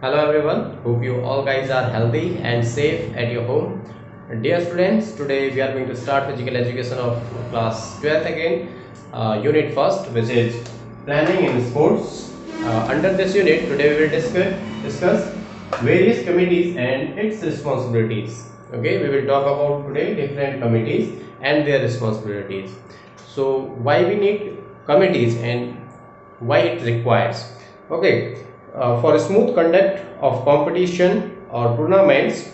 Hello everyone, hope you all guys are healthy and safe at your home. Dear students, today we are going to start physical education of class 12th again, unit first, which is planning in sports. Under this unit, today we will discuss various committees and its responsibilities. Okay, we will talk about today different committees and their responsibilities. So why we need committees and why it requires. Okay, for a smooth conduct of competition or tournaments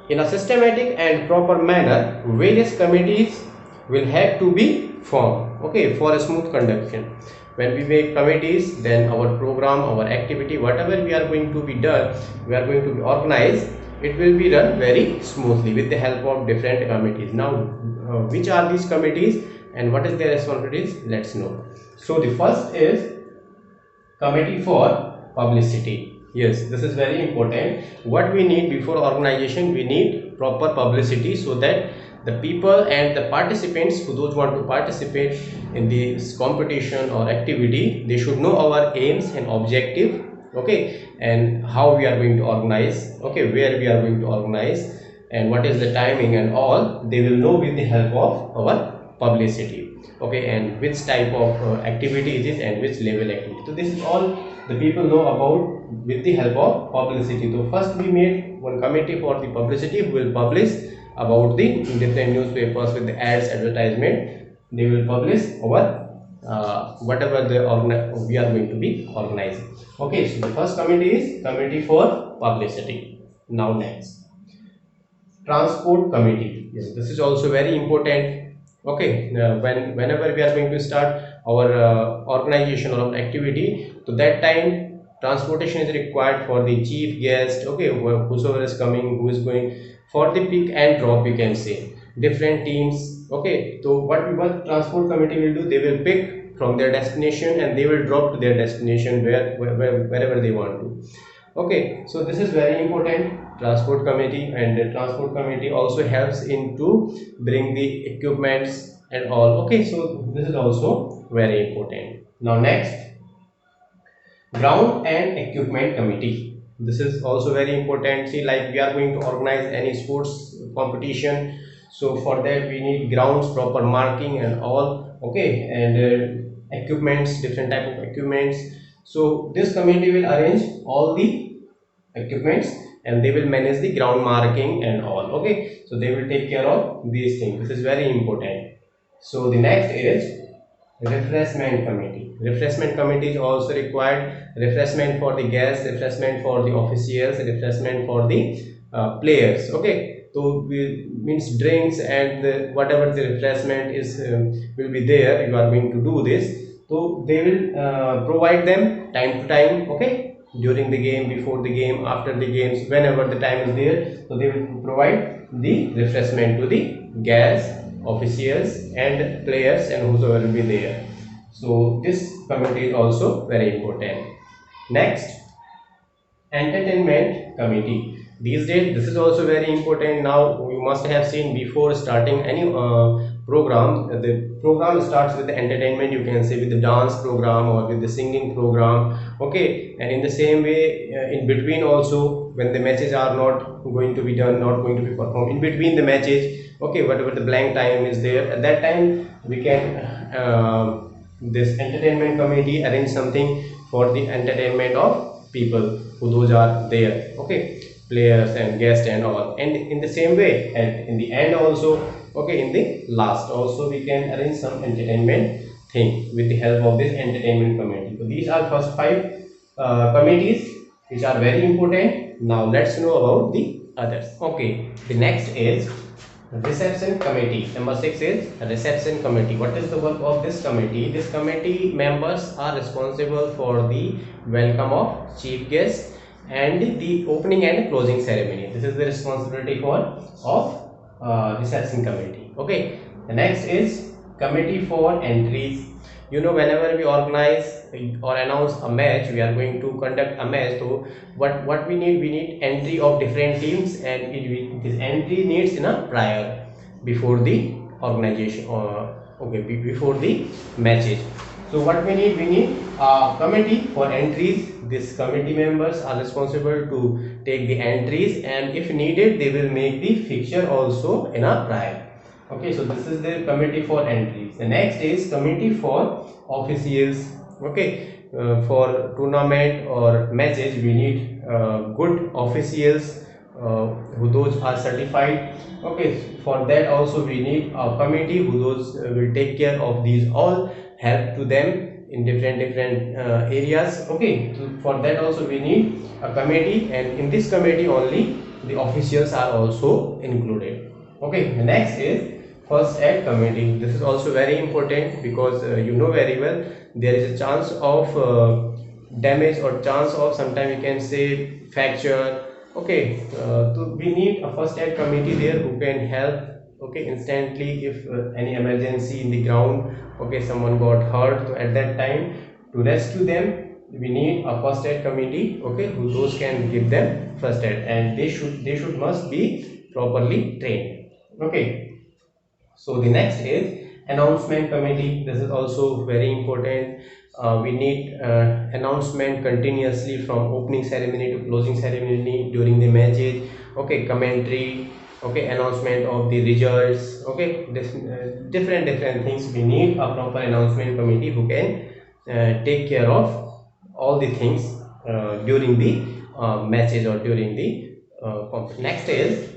in a systematic and proper manner, various committees will have to be formed. Okay, for a smooth conduction. When we make committees, then our program, our activity, whatever we are going to be done, we are going to be organized. It will be done very smoothly with the help of different committees. Now, which are these committees and what is their responsibilities? Let's know. So the first is committee for publicity. Yes, this is very important. What we need before organization, we need proper publicity so that the people and the participants who those want to participate in this competition or activity, they should know our aims and objective, okay, and how we are going to organize, okay, where we are going to organize and what is the timing and all. They will know with the help of our publicity, okay, and which type of activity it is and which level activity. So this is all the people know about with the help of publicity. So first we made one committee for the publicity who will publish about the different newspapers with the ads, advertisement. They will publish our whatever we are going to be organizing. Okay, so the first committee is committee for publicity. Now next, transport committee. Yes, this is also very important. Okay, whenever we are going to start our organization or our activity, so that time transportation is required for the chief guest, okay, whosoever is coming, who is going for the pick and drop, you can say different teams. Okay, so what transport committee will do, they will pick from their destination and they will drop to their destination wherever they want to. Okay, so this is very important, transport committee, and the transport committee also helps in to bring the equipments and all. Okay, so this is also very important. Now next, ground and equipment committee. This is also very important. See, like we are going to organize any sports competition, so for that we need grounds, proper marking and all. Okay, and equipments, different type of equipments. So this committee will arrange all the equipments and they will manage the ground marking and all. Okay, so they will take care of these things. This is very important. So the next is refreshment committee. Refreshment committee is also required. Refreshment for the guests, refreshment for the officials, refreshment for the players. Okay, so we means drinks and whatever the refreshment is will be there. You are going to do this, so they will provide them time to time. Okay, during the game, before the game, after the games, whenever the time is there, so they will provide the refreshment to the guests, officials and players and whosoever will be there. So this committee is also very important. Next, entertainment committee. These days this is also very important. Now you must have seen, before starting any program, the program starts with the entertainment, you can say with the dance program or with the singing program. Okay, and in the same way, in between also, when the matches are not going to be done, not going to be performed, in between the matches, okay, whatever the blank time is there, at that time we can this entertainment committee arrange something for the entertainment of people who those are there. Okay, players and guests and all. And in the same way, and in the end also, okay, in the last also, we can arrange some entertainment thing with the help of this entertainment committee. So these are first five committees which are very important. Now let's know about the others. Okay, the next is reception committee. Number 6 is reception committee. What is the work of this committee? This committee members are responsible for the welcome of chief guests and the opening and closing ceremony. This is the responsibility of reception committee. Okay, the next is committee for entries. You know, whenever we organize or announce a match, we are going to conduct a match. So what we need entry of different teams, and this entry needs in a prior before the organization or okay, before the matches. So what we need committee for entries. This committee members are responsible to take the entries, and if needed they will make the fixture also in a prior. Okay, so this is the committee for entries. The next is committee for officials. Okay, for tournament or matches we need good officials who those are certified. Okay, for that also we need a committee who those will take care of these all, help to them in different areas. Okay, so for that also we need a committee, and in this committee only the officials are also included. Okay, the next is first aid committee. This is also very important because you know very well there is a chance of damage or chance of sometime you can say fracture. Okay, so we need a first aid committee there who can help, okay, instantly if any emergency in the ground. Okay, someone got hurt, so at that time to rescue them we need a first aid committee, okay, who those can give them first aid, and they should must be properly trained. Okay, so the next is announcement committee. This is also very important. We need announcement continuously from opening ceremony to closing ceremony during the matches. Okay, commentary. Okay, announcement of the results. Okay, different things. We need a proper announcement committee who can take care of all the things during the matches or during the next is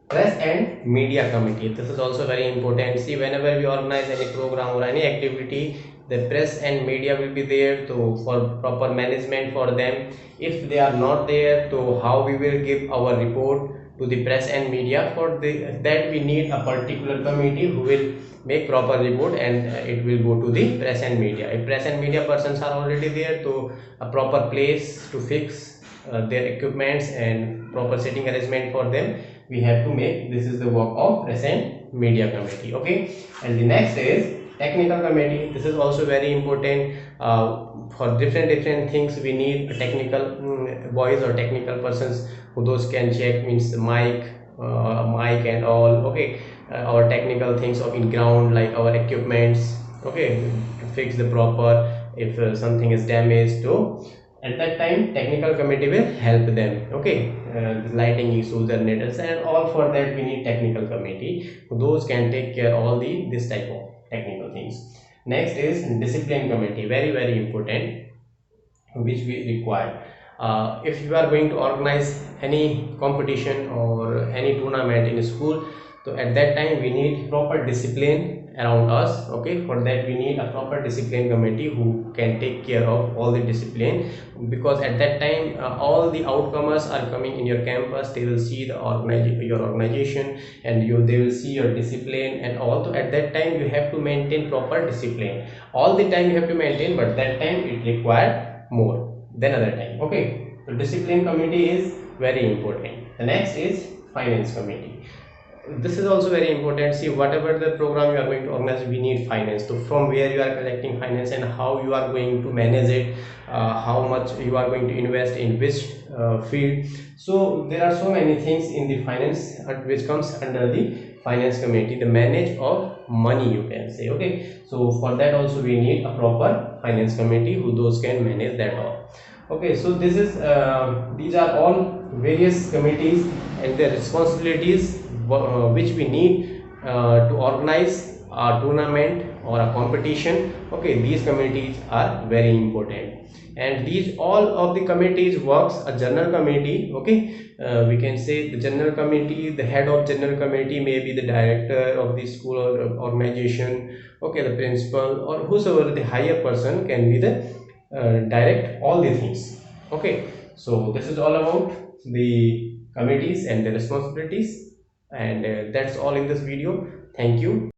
press and media committee. This is also very important. See, whenever we organize any program or any activity, the press and media will be there to for proper management for them. If they are not there, so how we will give our report to the press and media? For that we need a particular committee who will make proper report, and it will go to the press and media. If press and media persons are already there, to a proper place to fix their equipments and proper sitting arrangement for them we have to make. This is the work of press and media committee. Okay, and the next is technical committee. This is also very important. For different things we need a technical boys or technical persons who those can check means the mic and all. Okay, our technical things of in ground like our equipments. Okay, to fix the proper if something is damaged, so at that time technical committee will help them. Okay, the lighting issues, generators and all, for that we need technical committee. Those can take care all the this type of technical things. Next is discipline committee, very important, which we require. If you are going to organize any competition or any tournament in school, so at that time we need proper discipline around us. Okay, for that we need a proper discipline committee who can take care of all the discipline, because at that time all the outcomers are coming in your campus. They will see the your organization, and they will see your discipline, and also at that time you have to maintain proper discipline. All the time you have to maintain, but that time it required more than other time. Okay, so discipline committee is very important. The next is finance committee. This is also very important. See, whatever the program you are going to organize, we need finance. So from where you are collecting finance and how you are going to manage it, how much you are going to invest in which field. So there are so many things in the finance which comes under the finance committee, the manage of money you can say. Okay, so for that also we need a proper finance committee who those can manage that all. Okay, so this is these are all various committees and their responsibilities which we need to organize a tournament or a competition. Okay, these committees are very important, and these all of the committees works a general committee. Okay, we can say the general committee, the head of general committee may be the director of the school or organization. Okay, the principal or whosoever the higher person can be the direct all the things. Okay, so this is all about the committees and the responsibilities, and that's all in this video. Thank you.